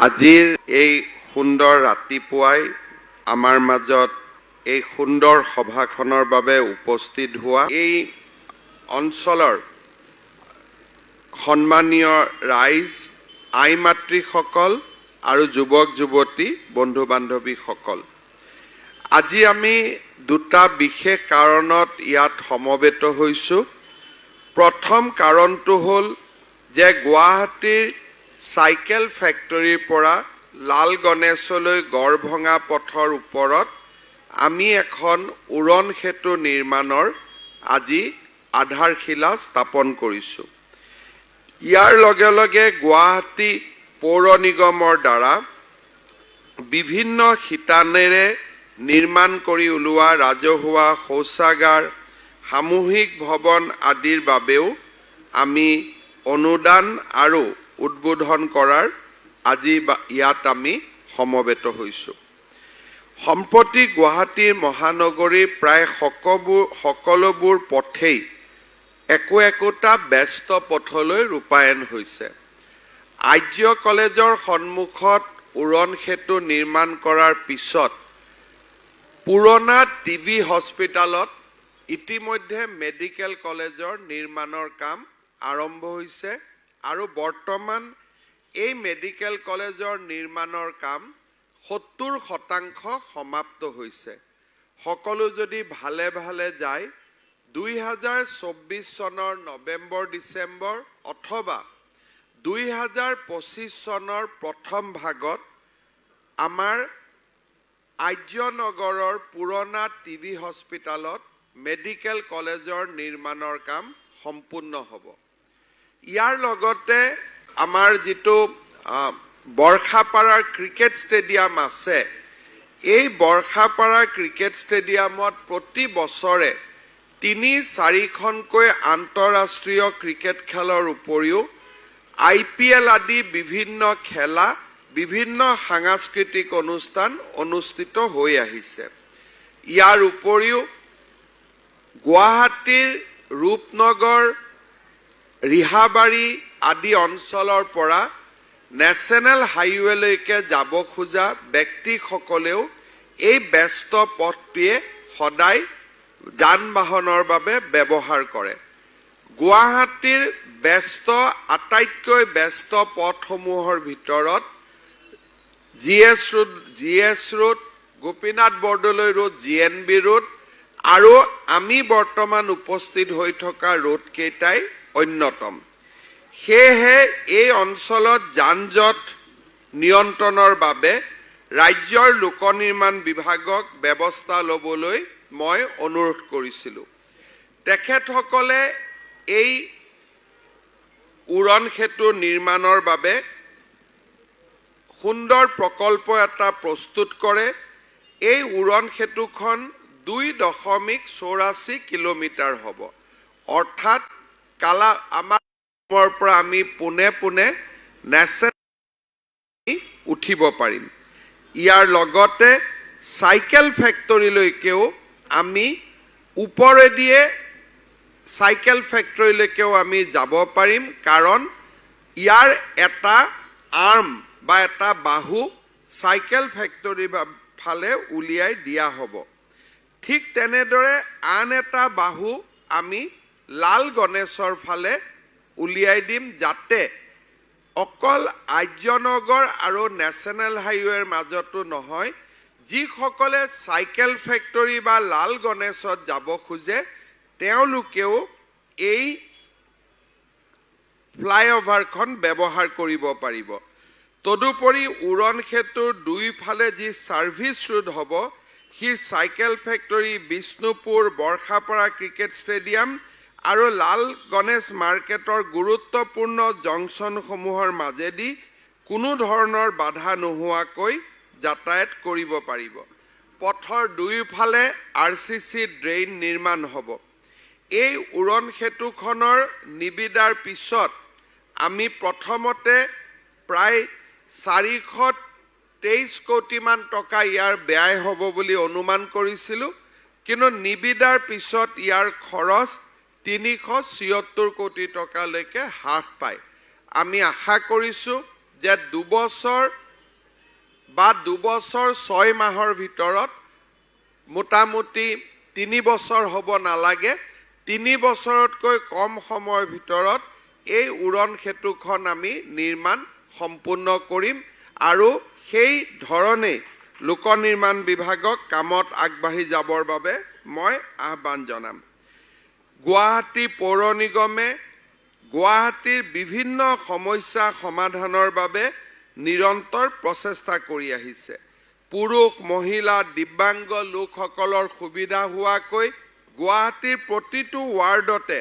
আজিৰ এই সুন্দৰ ৰাতিপুৱাই আমাৰ মাজত এই সুন্দৰ সভাখনৰ বাবে উপস্থিত হোৱা এই অঞ্চলৰ সন্মানীয় ৰাইজ আই মাতৃসকল আৰু যুৱক যুৱতী বন্ধু বান্ধৱীসকল আজি আমি দুটা বিশেষ কাৰণত ইয়াত সমবেত হৈছো প্ৰথম কাৰণটো হ'ল যে গুৱাহাটীৰ চাইকেল ফেক্টৰীৰ পৰা লাল গণেশলৈ গড়ভঙা পথৰ ওপৰত আমি এখন উৰণ সেতু নিৰ্মাণৰ আজি আধাৰশিলা স্থাপন কৰিছো ইয়াৰ লগে লগে গুৱাহাটী পৌৰ নিগমৰ দ্বাৰা বিভিন্ন শিতানেৰে নিৰ্মাণ কৰি উলোৱা ৰাজহুৱা শৌচাগাৰ সামূহিক ভৱন আদিৰ বাবেও আমি অনুদান আৰু উদ্বোধন কৰাৰ আজি ইয়াত আমি সমবেত হৈছো সম্প্ৰতি গুৱাহাটীৰ মহানগৰীৰ প্ৰায় সকলোবোৰ পথেই একোটা ব্যস্ত পথলৈ ৰূপায়ণ হৈছে আৰ্য কলেজৰ সন্মুখত উৰণ সেতু নিৰ্মাণ কৰাৰ পিছত পুৰণা টিভি হস্পিটালত ইতিমধ্যে মেডিকেল কলেজৰ নিৰ্মাণৰ কাম আৰম্ভ হৈছে আৰু বৰ্তমান এই মেডিকেল কলেজৰ নিৰ্মাণৰ কাম 70% সমাপ্ত হৈছে সকলো যদি ভালে ভালে যায় 2024 চনৰ নৱেম্বৰ ডিসেম্বৰ অথবা 2025 চনৰ প্ৰথম ভাগত আমাৰ আৰ্যনগৰৰ পুৰণা টিভি হস্পিটালত মেডিকেল কলেজৰ নিৰ্মাণৰ কাম সম্পূৰ্ণ হ'ব ইয়াৰ লগতে আমাৰ যেটো বৰখাপাৰাৰ ক্ৰিকেট ষ্টেডিয়াম আছে এই বৰখাপাৰাৰ ক্ৰিকেট ষ্টেডিয়ামত প্ৰতি বছৰে 3-4খনকৈ আন্তঃৰাষ্ট্ৰীয় ক্ৰিকেট খেলৰ উপৰিও IPL আদি বিভিন্ন খেলা বিভিন্ন সাংস্কৃতিক অনুষ্ঠান অনুষ্ঠিত হৈ আহিছে ইয়াৰ উপৰিও গুৱাহাটীৰ ৰূপনগৰ ৰিহাবাৰী আদি অঞ্চলৰ পৰা নেশ্যনেল হাইৱেলৈকে যাব খোজা ব্যক্তিসকলেও এই ব্যস্ত পথটিয়ে সদায় যান বাহনৰ বাবে ব্যৱহাৰ কৰে গুৱাহাটীৰ আটাইতকৈ ব্যস্ত পথসমূহৰ ভিতৰত GS road Gopinath Bordoloi road GNB road আৰু আমি বৰ্তমান উপস্থিত হৈ থকা ৰোড কেইটাই অন্যতম সেয়েহে এই অঞ্চলত যানজঁট নিয়ন্ত্ৰণৰ বাবে ৰাজ্যৰ লোক নিৰ্মাণ বিভাগক ব্যৱস্থা ল'বলৈ মই অনুৰোধ কৰিছিলো তেখেতসকলে এই উৰণ সেতু নিৰ্মাণৰ বাবে সুন্দৰ প্ৰকল্প এটা প্ৰস্তুত কৰে এই উৰণ সেতুখন 2.84 কিলোমিটাৰ হ'ব অৰ্থাৎ কালা আমাৰ পৰা আমি পুনে নেশ্যনেল উঠিব পাৰিম ইয়াৰ লগতে চাইকেল ফেক্টৰীলৈকেও আমি ওপৰেদিয়ে চাইকেল ফেক্টৰীলৈকেও আমি যাব পাৰিম কাৰণ ইয়াৰ এটা আৰ্ম বা এটা বাহু চাইকেল ফেক্টৰী ফালে উলিয়াই দিয়া হ'ব ঠিক তেনেদৰে আন এটা বাহু আমি লাল গণেশৰ ফালে উলিয়াই দিম যাতে অকল আৰ্যনগৰ আৰু নেশ্যনেল হাইৱেৰ মাজতো নহয় যিসকলে চাইকেল ফেক্টৰী বা লাল গণেশত যাব খোজে তেওঁলোকেও এই ফ্লাইঅভাৰখন ব্যৱহাৰ কৰিব পাৰিব তদুপৰি উৰণ সেতুৰ দুইফালে যি সাৰ্ভিস ৰোড হ'ব হি cycle factory Bishnupur Borkhapara cricket stadium আৰু লাল গণেশ মাৰ্কেটৰ গুৰুত্বপূৰ্ণ জংচনসমূহৰ মাজেদি কোনো ধৰণৰ বাধা নোহোৱাকৈ যাতায়াত কৰিব পাৰিব পথৰ দুইফালে RCC ড্ৰেইন নিৰ্মাণ হ'ব এই উৰণ সেতুখনৰ নিবিদাৰ পিছত আমি প্ৰথমতে প্ৰায় 423 কোটি মান টকা ইয়াৰ ব্যয় হ'ব বুলি অনুমান কৰিছিলো কিন্তু নিবিদাৰ পিছত ইয়াৰ খৰচ 376 কোটি টকালৈকে হ্ৰাস পায় আমি আশা কৰিছো যে 2 বছৰ বা 2 বছৰ 6 মাহৰ ভিতৰত মোটামুটি 3 বছৰ হ'ব নালাগে 3 বছৰতকৈ কম সময়ৰ ভিতৰত এই উৰণ সেতুখন আমি নিৰ্মাণ সম্পূৰ্ণ কৰিম আৰু সেই ধৰণে লোক নিৰ্মাণ বিভাগক কামত আগবাঢ়ি যাবৰ বাবে মই আহ্বান জনাম গুৱাহাটী পৌৰ নিগমে গুৱাহাটীৰ বিভিন্ন সমস্যা সমাধানৰ বাবে নিৰন্তৰ প্ৰচেষ্টা কৰি আহিছে পুৰুষ মহিলা দিব্যাংগ লোকসকলৰ সুবিধা হোৱাকৈ গুৱাহাটীৰ প্ৰতিটো ৱাৰ্ডতে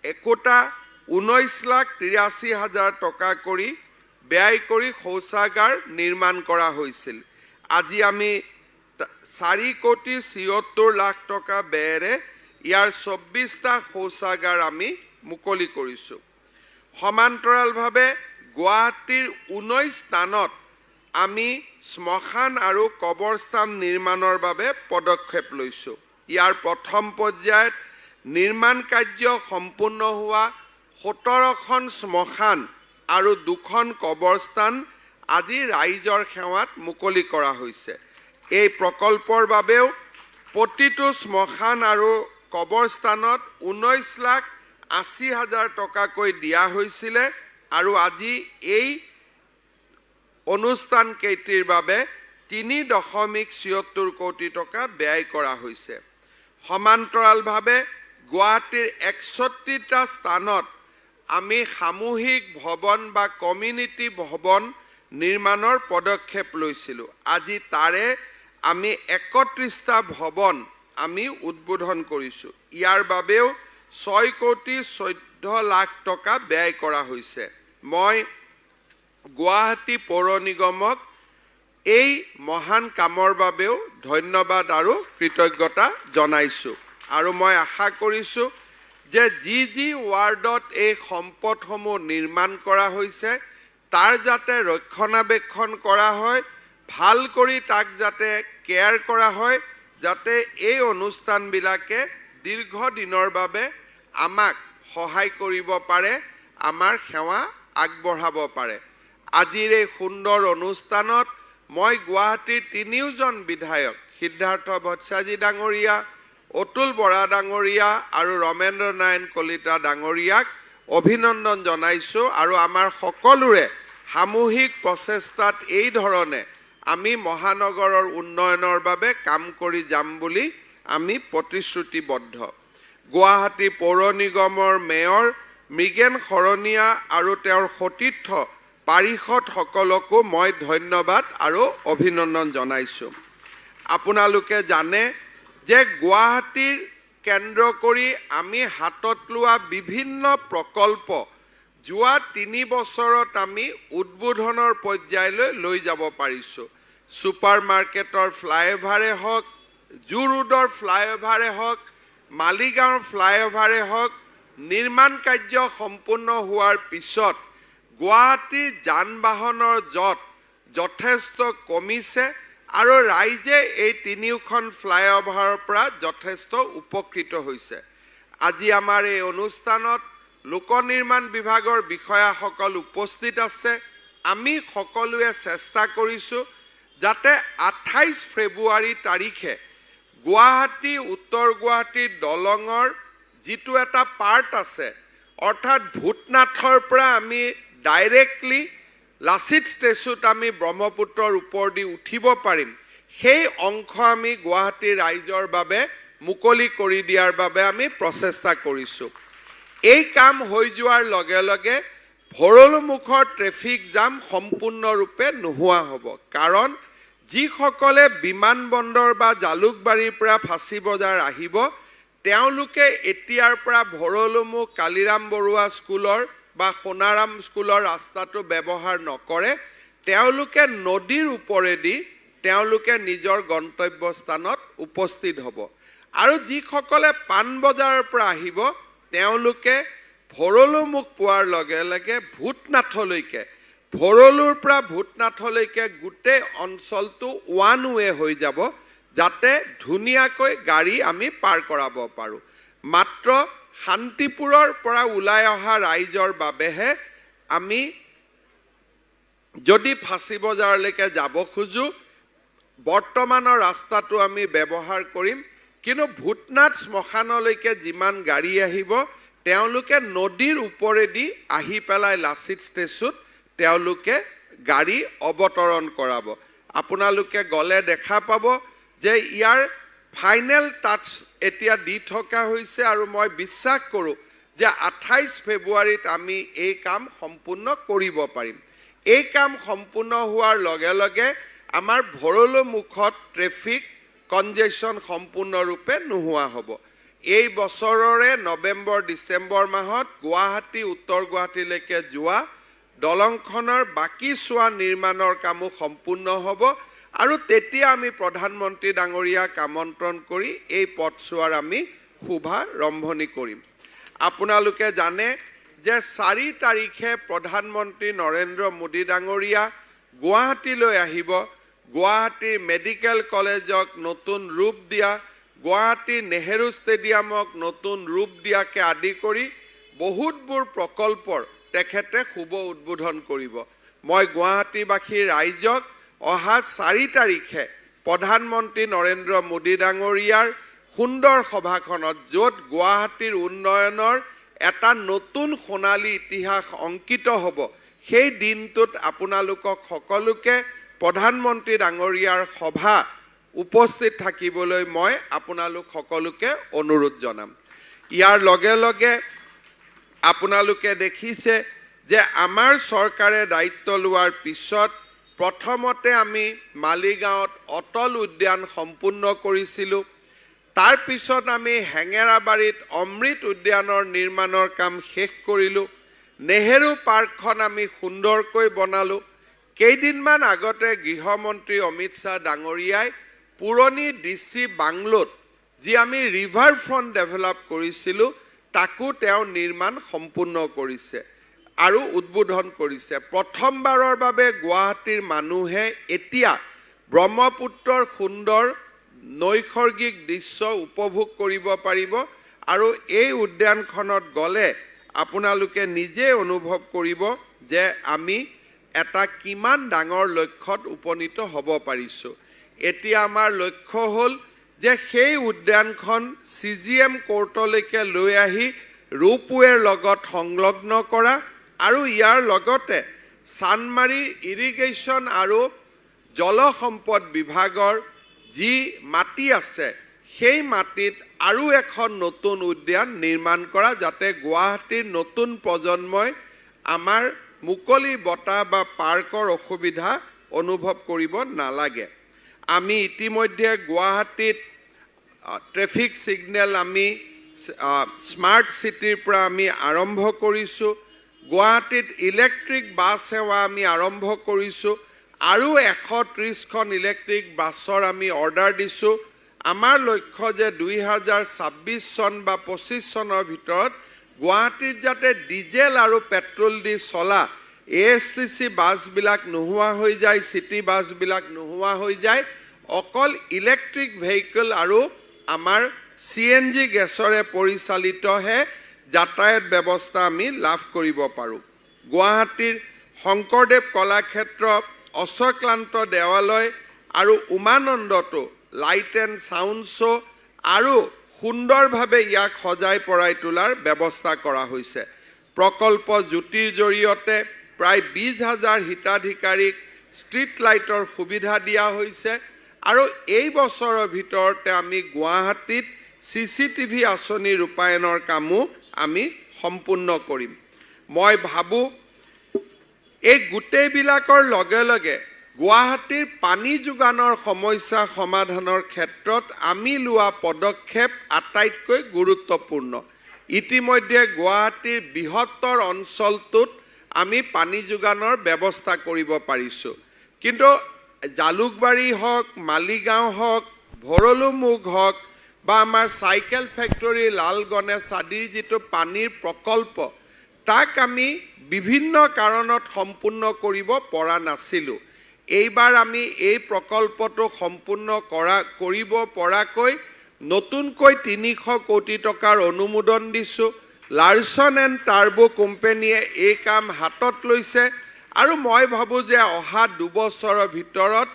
একোটা 19,83,000 টকা কৰি ব্যয় কৰি শৌচাগাৰ নিৰ্মাণ কৰা হৈছিল আজি আমি 4,74,00,000 টকা ব্যয়েৰে ইয়াৰ 24টা শৌচাগাৰ আমি মুকলি কৰিছো সমান্তৰালভাৱে গুৱাহাটীৰ 19 স্থানত আমি শ্মশান আৰু কবৰস্থান নিৰ্মাণৰ বাবে পদক্ষেপ লৈছো ইয়াৰ প্ৰথম পৰ্যায়ত নিৰ্মাণ কাৰ্য সম্পূৰ্ণ হোৱা 17খন শ্মশান আৰু 2খন কবৰস্থান আজি ৰাইজৰ সেৱাত মুকলি কৰা হৈছে এই প্ৰকল্পৰ বাবেও প্ৰতিটো শ্মশান আৰু কবৰস্থানত 19,80,000 টকাকৈ দিয়া হৈছিল আৰু আজি এই অনুষ্ঠান কেইটিৰ বাবে 3.76 কোটি টকা ব্যয় কৰা হৈছে সমান্তৰালভাৱে গুৱাহাটীৰ 61টা স্থানত আমি সামূহিক ভৱন বা কমিউনিটি ভৱন নিৰ্মাণৰ পদক্ষেপ লৈছিলো আজি তাৰে আমি 31টা ভৱন আমি উদ্বোধন কৰিছো ইয়াৰ বাবেও 6,14,00,000 টকা ব্যয় কৰা হৈছে মই গুৱাহাটী পৌৰ নিগমক এই মহান কামৰ বাবেও ধন্যবাদ আৰু কৃতজ্ঞতা জনাইছো আৰু মই আশা কৰিছো যে যি ৱাৰ্ডত এই সম্পদসমূহ নিৰ্মাণ কৰা হৈছে তাৰ যাতে ৰক্ষণাবেক্ষণ কৰা হয় ভাল কৰি তাক যাতে কেয়াৰ কৰা হয় যাতে এই অনুষ্ঠানবিলাকে দীৰ্ঘদিনৰ বাবে আমাক সহায় কৰিব পাৰে আমাৰ সেৱা আগবঢ়াব পাৰে আজিৰ এই সুন্দৰ অনুষ্ঠানত মই গুৱাহাটীৰ তিনিওজন বিধায়ক সিদ্ধাৰ্থ ভট্টাচাৰ্য ডাঙৰীয়া অতুল বৰা ডাঙৰীয়া আৰু ৰমেন্দ্ৰ নাৰায়ণ কলিতা ডাঙৰীয়াক অভিনন্দন জনাইছো আৰু আমাৰ সকলোৰে সামূহিক প্ৰচেষ্টাত এই ধৰণে আমি মহানগৰৰ উন্নয়নৰ বাবে কাম কৰি যাম বুলি আমি প্ৰতিশ্ৰুতিবদ্ধ গুৱাহাটী পৌৰ নিগমৰ মেয়ৰ মৃগেন শৰণীয়া আৰু তেওঁৰ সতীৰ্থ পাৰিষদসকলকো মই ধন্যবাদ আৰু অভিনন্দন জনাইছো আপোনালোকে জানে যে গুৱাহাটীৰ কেন্দ্ৰ কৰি আমি হাতত লোৱা বিভিন্ন প্ৰকল্প যোৱা 3 বছৰত আমি উদ্বোধনৰ পৰ্যায়লৈ লৈ যাব পাৰিছো সুপাৰ মাৰ্কেটৰ ফ্লাইঅভাৰে হওক জু ৰোডৰ ফ্লাইঅভাৰে হওক মালিগাঁৱৰ ফ্লাইঅভাৰে হওক নিৰ্মাণ কাৰ্য সম্পূৰ্ণ হোৱাৰ পিছত গুৱাহাটীৰ যান বাহনৰ জঁট যথেষ্ট কমিছে আৰু ৰাইজে এই তিনিওখন ফ্লাইঅভাৰৰ পৰা যথেষ্ট উপকৃত হৈছে আজি আমাৰ এই অনুষ্ঠানত লোক নিৰ্মাণ বিভাগৰ বিষয়াসকল উপস্থিত আছে আমি সকলোৱে চেষ্টা কৰিছো যাতে 28 ফেব্ৰুৱাৰী তাৰিখে গুৱাহাটী উত্তৰ গুৱাহাটীৰ দলঙৰ যিটো এটা পাৰ্ট আছে অৰ্থাৎ ভূতনাথৰ পৰা আমি ডাইৰেক্টলি লাচিত ষ্টেচুত আমি ব্ৰহ্মপুত্ৰৰ ওপৰেদি উঠিব পাৰিম সেই অংশ আমি গুৱাহাটীৰ ৰাইজৰ বাবে মুকলি কৰি দিয়াৰ বাবে আমি প্ৰচেষ্টা কৰিছো এই কাম হৈ যোৱাৰ লগে লগে ভৰলুমুখৰ ট্ৰেফিক জাম সম্পূৰ্ণৰূপে নোহোৱা হ'ব কাৰণ যিসকলে বিমানবন্দৰ বা জালুকবাৰীৰ পৰা ফাঁচী বজাৰ আহিব তেওঁলোকে এতিয়াৰ পৰা ভৰলুমুখ কালিৰাম বৰুৱা স্কুলৰ বা সোণাৰাম স্কুলৰ ৰাস্তাটো ব্যৱহাৰ নকৰে তেওঁলোকে নদীৰ ওপৰেদি তেওঁলোকে নিজৰ গন্তব্যস্থানত উপস্থিত হ'ব আৰু যিসকলে পাণবজাৰৰ পৰা আহিব তেওঁলোকে ভৰলুমুখ পোৱাৰ লগে লগে ভূতনাথলৈকে ভৰলুৰ পৰা ভূতনাথলৈকে গোটেই অঞ্চলটো ওৱান ৱে হৈ যাব যাতে ধুনীয়াকৈ গাড়ী আমি পাৰ কৰাব পাৰোঁ মাত্ৰ শান্তিপুৰৰ পৰা ওলাই অহা ৰাইজৰ বাবেহে আমি যদি ফাঁচি বজাৰলৈকে যাব খোজো বৰ্তমানৰ ৰাস্তাটো আমি ব্যৱহাৰ কৰিম কিন্তু ভূতনাথ শ্মশানলৈকে যিমান গাড়ী আহিব তেওঁলোকে নদীৰ ওপৰেদি আহি পেলাই লাচিত ষ্টেচুত তেওঁলোকে গাড়ী অৱতৰণ কৰাব আপোনালোকে গলে দেখা পাব যে ইয়াৰ ফাইনেল টাচ এতিয়া দি থকা হৈছে আৰু মই বিশ্বাস কৰোঁ যে 28 ফেব্ৰুৱাৰীত আমি এই কাম সম্পূৰ্ণ কৰিব পাৰিম এই কাম সম্পূৰ্ণ হোৱাৰ লগে লগে আমাৰ ভৰলো মুখত ট্ৰেফিক কনজেশ্যন সম্পূৰ্ণৰূপে নোহোৱা হ'ব এই বছৰৰে নৱেম্বৰ ডিচেম্বৰ মাহত গুৱাহাটী উত্তৰ গুৱাহাটীলৈকে যোৱা দলংখনৰ বাকি চোৱা নিৰ্মাণৰ কামো সম্পূৰ্ণ হ'ব আৰু তেতিয়া আমি প্ৰধানমন্ত্ৰী ডাঙৰীয়াক আমন্ত্ৰণ কৰি এই পথছোৱাৰ আমি শুভাৰম্ভণি কৰিম আপোনালোকে জানে যে 4 তাৰিখে প্ৰধানমন্ত্ৰী নৰেন্দ্ৰ মোদী ডাঙৰীয়া গুৱাহাটীলৈ আহিব গুৱাহাটীৰ মেডিকেল কলেজক নতুন ৰূপ দিয়া গুৱাহাটী নেহেৰু ষ্টেডিয়ামক নতুন ৰূপ দিয়াকে আদি কৰি বহুতবোৰ প্ৰকল্পৰ তেখেতে শুভ উদ্বোধন কৰিব মই গুৱাহাটীবাসীৰ ৰাইজক অহা 4 তাৰিখে প্ৰধানমন্ত্ৰী নৰেন্দ্ৰ মোদী ডাঙৰীয়াৰ সুন্দৰ সভাখনত য'ত গুৱাহাটীৰ উন্নয়নৰ এটা নতুন সোণালী ইতিহাস অংকিত হ'ব সেই দিনটোত আপোনালোকক সকলোকে প্ৰধানমন্ত্ৰী ডাঙৰীয়াৰ সভা উপস্থিত থাকিবলৈ মই আপোনালোক সকলোকে অনুৰোধ জনাম ইয়াৰ লগে লগে আপোনালোকে দেখিছে যে আমাৰ চৰকাৰে দায়িত্ব লোৱাৰ পিছত প্ৰথমতে আমি মালিগাঁৱত অটল উদ্যান সম্পূৰ্ণ কৰিছিলোঁ তাৰ পিছত আমি হেঙেৰাবাৰীত অমৃত উদ্যানৰ নিৰ্মাণৰ কাম শেষ কৰিলোঁ নেহেৰু পাৰ্কখন আমি সুন্দৰকৈ বনালোঁ কেইদিনমান আগতে গৃহমন্ত্ৰী অমিত শ্বাহ ডাঙৰীয়াই পুৰণি ডিচি বাংলোত যি আমি ৰিভাৰ ফ্ৰণ্ট ডেভেলপ কৰিছিলোঁ তাকো তেওঁ নিৰ্মাণ সম্পূৰ্ণ কৰিছে আৰু উদ্বোধন কৰিছে প্ৰথমবাৰৰ বাবে গুৱাহাটীৰ মানুহে এতিয়া ব্ৰহ্মপুত্ৰৰ সুন্দৰ নৈসৰ্গিক দৃশ্য উপভোগ কৰিব পাৰিব আৰু এই উদ্যানখনত গ'লে আপোনালোকে নিজে অনুভৱ কৰিব যে আমি এটা কিমান ডাঙৰ লক্ষ্যত উপনীত হ'ব পাৰিছোঁ এতিয়া আমাৰ লক্ষ্য হ'ল যে সেই উদ্যানখন CGM কোৰ্টলৈকে লৈ আহি ৰোপৱেৰ লগত সংলগ্ন কৰা আৰু ইয়াৰ লগতে চানমাৰী ইৰিগেশ্যন আৰু জলসম্পদ বিভাগৰ যি মাটি আছে সেই মাটিত আৰু এখন নতুন উদ্যান নিৰ্মাণ কৰা যাতে গুৱাহাটীৰ নতুন প্ৰজন্মই আমাৰ মুকলি বতাহ বা পাৰ্কৰ অসুবিধা অনুভৱ কৰিব নালাগে আমি ইতিমধ্যে গুৱাহাটীত ট্ৰেফিক সিগনেল আমি স্মাৰ্ট সিটিৰ পৰা আমি আৰম্ভ কৰিছোঁ গুৱাহাটীত ইলেক্ট্ৰিক বাছ সেৱা আমি আৰম্ভ কৰিছোঁ আৰু 130খন ইলেক্ট্ৰিক বাছৰ আমি অৰ্ডাৰ দিছোঁ আমাৰ লক্ষ্য যে 2026 চন বা 25 চনৰ ভিতৰত গুৱাহাটীত যাতে ডিজেল আৰু পেট্ৰল দি চলা ASTC বাছবিলাক নোহোৱা হৈ যায় সিটি বাছবিলাক নোহোৱা হৈ যায় অকল ইলেক্ট্ৰিক ভেহিকল আৰু আমাৰ CNG গেছৰে পৰিচালিতহে যাতায়াত ব্যৱস্থা আমি লাভ কৰিব পাৰোঁ গুৱাহাটীৰ শংকৰদেৱ কলাক্ষেত্ৰ অশ্বক্লান্ত দেৱালয় আৰু উমানন্দটো লাইট এণ্ড সাউণ্ড শ্ব' আৰু সুন্দৰভাৱে ইয়াক সজাই পৰাই তোলাৰ ব্যৱস্থা কৰা হৈছে প্ৰকল্প জ্যোতিৰ জৰিয়তে প্ৰায় 20,000 হিতাধিকাৰীক ষ্ট্ৰীট লাইটৰ সুবিধা দিয়া হৈছে আৰু এই বছৰৰ ভিতৰতে আমি গুৱাহাটীত CCTV আঁচনি ৰূপায়ণৰ কামো আমি সম্পূৰ্ণ কৰিম মই ভাবোঁ এই গোটেইবিলাকৰ লগে লগে গুৱাহাটীৰ পানী যোগানৰ সমস্যা সমাধানৰ ক্ষেত্ৰত আমি লোৱা পদক্ষেপ আটাইতকৈ গুৰুত্বপূৰ্ণ ইতিমধ্যে গুৱাহাটীৰ বৃহত্তৰ অঞ্চলটোত আমি পানী যোগানৰ ব্যৱস্থা কৰিব পাৰিছোঁ কিন্তু জালুকবাৰী হওক মালিগাঁও হওক ভৰলুমুখ হওক বা আমাৰ চাইকেল ফেক্টৰী লাল গণেশ আদিৰ যিটো পানীৰ প্ৰকল্প তাক আমি বিভিন্ন কাৰণত সম্পূৰ্ণ কৰিব পৰা নাছিলোঁ এইবাৰ আমি এই প্ৰকল্পটো সম্পূৰ্ণ কৰিব পৰাকৈ নতুনকৈ 300 কোটি টকাৰ অনুমোদন দিছোঁ লাৰ্চন এণ্ড টাৰ্বো কোম্পানীয়ে এই কাম হাতত লৈছে আৰু মই ভাবোঁ যে অহা 2 বছৰৰ ভিতৰত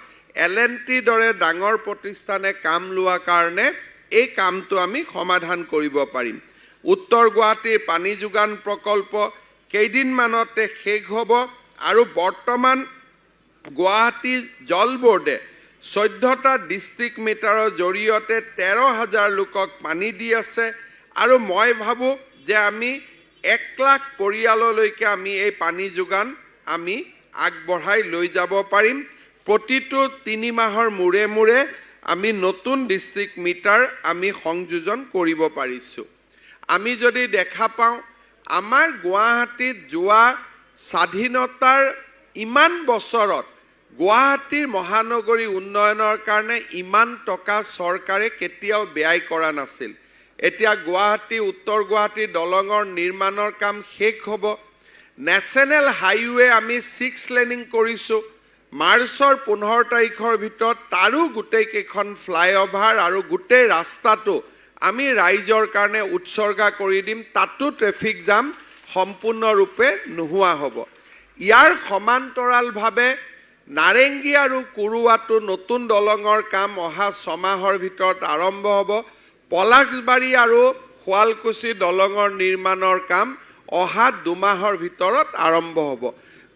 L&T দৰে ডাঙৰ প্ৰতিষ্ঠানে কাম লোৱা কাৰণে এই কামটো আমি সমাধান কৰিব পাৰিম উত্তৰ গুৱাহাটীৰ পানী যোগান প্ৰকল্প কেইদিনমানতে শেষ হ'ব আৰু বৰ্তমান গুৱাহাটী জল বোৰ্ডে 14টা ডিস্ট্ৰিক্ট মিটাৰৰ জৰিয়তে 13,000 লোকক পানী দি আছে আৰু মই ভাবোঁ যে আমি 1 লাখ পৰিয়াললৈকে আমি এই পানী যোগান আমি আগবঢ়াই লৈ যাব পাৰিম প্ৰতিটো 3 মাহৰ মূৰে মূৰে আমি নতুন ডিস্ট্ৰিক্ট মিটাৰ আমি সংযোজন কৰিব পাৰিছোঁ আমি যদি দেখা পাওঁ আমাৰ গুৱাহাটীত যোৱা স্বাধীনতাৰ ইমান বছৰত গুৱাহাটীৰ মহানগৰী উন্নয়নৰ কাৰণে ইমান টকা চৰকাৰে কেতিয়াও ব্যয় কৰা নাছিল এতিয়া গুৱাহাটী উত্তৰ গুৱাহাটী দলঙৰ নিৰ্মাণৰ কাম শেষ হ'ব নেশ্যনেল হাইৱে আমি 6 লেনিং কৰিছোঁ মাৰ্চৰ 15 তাৰিখৰ ভিতৰত তাৰো গোটেই কেইখন ফ্লাইঅভাৰ আৰু গোটেই ৰাস্তাটো আমি ৰাইজৰ কাৰণে উৎসৰ্গা কৰি দিম তাতো ট্ৰেফিক জাম সম্পূৰ্ণৰূপে নোহোৱা হ'ব ইয়াৰ সমান্তৰালভাৱে নাৰেংগী আৰু কুৰুৱাটো নতুন দলঙৰ কাম অহা 6 মাহৰ ভিতৰত আৰম্ভ হ'ব পলাশবাৰী আৰু শুৱালকুছি দলঙৰ নিৰ্মাণৰ কাম অহা 2 মাহৰ ভিতৰত আৰম্ভ হ'ব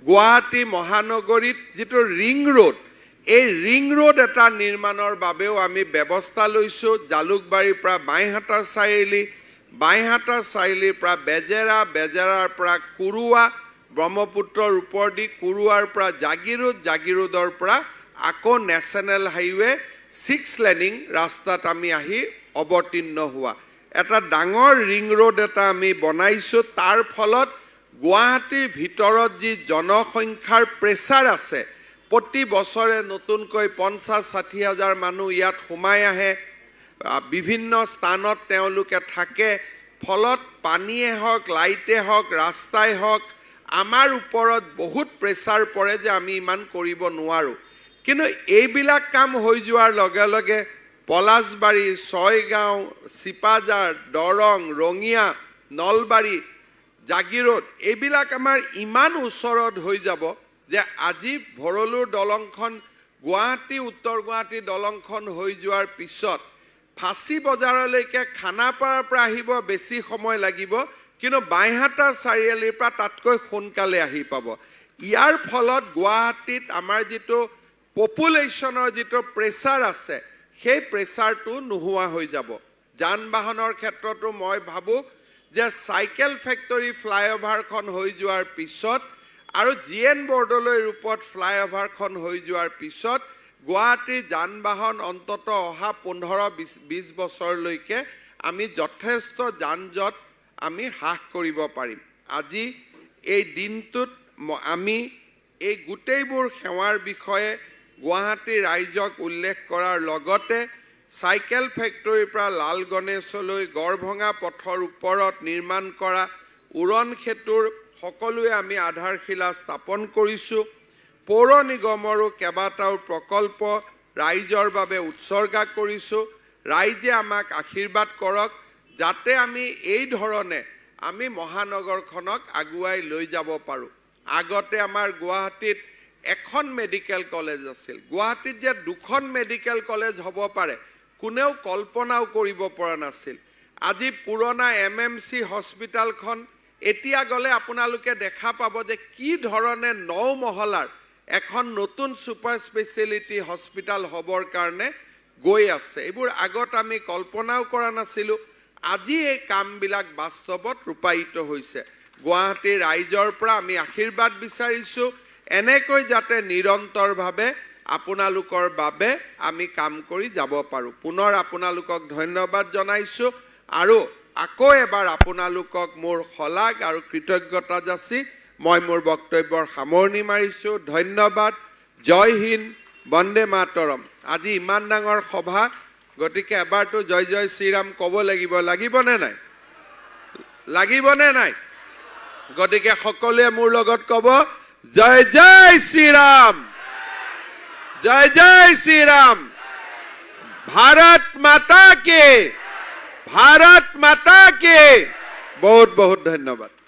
গুৱাহাটী মহানগৰীত যেটো ৰিং ৰোড এই ৰিং ৰোড এটা নিৰ্মাণৰ বাবেও আমি ব্যৱস্থা লৈছোঁ জালুকবাৰীৰ পৰা বাইহাটা চাৰিলিৰ পৰা বেজেৰা বেজেৰাৰ পৰা কুৰুৱা ব্ৰহ্মপুত্ৰৰ ওপৰেদি কুৰুৱাৰ পৰা জাগিৰোডৰ পৰা আকৌ নেশ্যনেল হাইৱে 6 লেনিং ৰাস্তাত আমি আহি অৱতীৰ্ণ হোৱা এটা ডাঙৰ ৰিং ৰোড এটা আমি বনাইছোঁ তাৰ ফলত গুৱাহাটীৰ ভিতৰত যি জনসংখ্যাৰ প্ৰেছাৰ আছে প্ৰতি বছৰে নতুনকৈ 50-60 হাজাৰ মানুহ ইয়াত সোমাই আহে বিভিন্ন স্থানত তেওঁলোকে থাকে ফলত পানীয়ে হওক লাইটে হওক ৰাস্তাই হওক আমাৰ ওপৰত বহুত প্ৰেছাৰ পৰে যে আমি ইমান কৰিব নোৱাৰো কিন্তু এইবিলাক কাম হৈ যোৱাৰ লগে লগে পলাশবাৰী ছয়গাঁও চিপাজাৰ দৰং ৰঙিয়া নলবাৰী জাগিৰোড এইবিলাক আমাৰ ইমান ওচৰত হৈ যাব যে আজি ভৰলুৰ দলংখন গুৱাহাটী উত্তৰ গুৱাহাটী দলংখন হৈ যোৱাৰ পিছত ফাঁচী বজাৰলৈকে খানাপাৰাৰ পৰা আহিব বেছি সময় লাগিব কিন্তু বাইহাটা চাৰিআলিৰ পৰা তাতকৈ সোনকালে আহি পাব ইয়াৰ ফলত গুৱাহাটীত আমাৰ যেটো পপুলেশ্যনৰ যেটো প্ৰেছাৰ আছে সেই প্ৰেছাৰটো নোহোৱা হৈ যাব যান বাহনৰ ক্ষেত্ৰতো মই ভাবোঁ যে সাইকেল ফ্যাক্টৰী ফ্লাইঅভাৰখন হৈ যোৱাৰ পিছত আৰু জিএন বৰ্ডলৈ ৰূপত ফ্লাইঅভাৰখন হৈ যোৱাৰ পিছত গুৱাহাটীৰ যান বাহন অন্তত অহা 15-20 বছৰলৈকে আমি যথেষ্ট যানজট আমি হ্ৰাস কৰিব পাৰিম আজি এই দিনটোত আমি এই গোটেইবোৰ সেৱাৰ বিষয়ে গুৱাহাটী ৰাইজক উল্লেখ কৰাৰ লগতে সাইকেল ফ্যাক্টৰীৰ পৰা লাল গণেশলৈ গড়ভঙা পথৰ ওপৰত নিৰ্মাণ কৰা উৰণ খেতুৰ সকলোৱে আমি আধাৰশিলা স্থাপন কৰিছোঁ পৌৰ নিগমৰো কেইবাটাও প্ৰকল্প ৰাইজৰ বাবে উৎসৰ্গা কৰিছোঁ ৰাইজে আমাক আশীৰ্বাদ কৰক যাতে আমি এই ধৰণে আমি মহানগৰখনক আগুৱাই লৈ যাব পাৰোঁ আগতে আমাৰ গুৱাহাটীত এখন মেডিকেল কলেজ আছিল গুৱাহাটীত যে দুখন মেডিকেল কলেজ হ'ব পাৰে কোনেও কল্পনাও কৰিব পৰা নাছিল আজি পুৰণা MMC হস্পিটালখন এতিয়া গলে আপোনালোকে দেখা পাব যে কি ধৰণে 9 মহলাৰ এখন নতুন সুপাৰ স্পেশালিটি হস্পিটাল হবৰ কাৰণে গৈ আছে এইবোৰ আগত আমি কল্পনাও কৰা নাছিলো আজি এই কামবিলাক বাস্তৱত ৰূপায়িত হৈছে গুৱাহাটীৰ ৰাইজৰ পৰা আমি আশীৰ্বাদ বিচাৰিছো এনেকৈ যাতে নিৰন্তৰভাৱে আপোনালোকৰ বাবে আমি কাম কৰি যাব পাৰো পুনৰ আপোনালোকক ধন্যবাদ জনাইছো আৰু আকৌ এবাৰ আপোনালোকক মোৰ খলাগ আৰু কৃতজ্ঞতা যাচি মই মোৰ বক্তব্যৰ সামৰণি মাৰিছো ধন্যবাদ জয় হিন্দ বন্দে মাতৰম আজি ইমান ডাঙৰ সভা গতিকে এবাৰটো জয় জয় শ্ৰীৰাম ক'ব লাগিবনে নাই গতিকে সকলোৱে মোৰ লগত ক'ব জয় জয় শ্ৰীৰাম जय जय श्री राम भारत माता के बहुत बहुत धन्यवाद।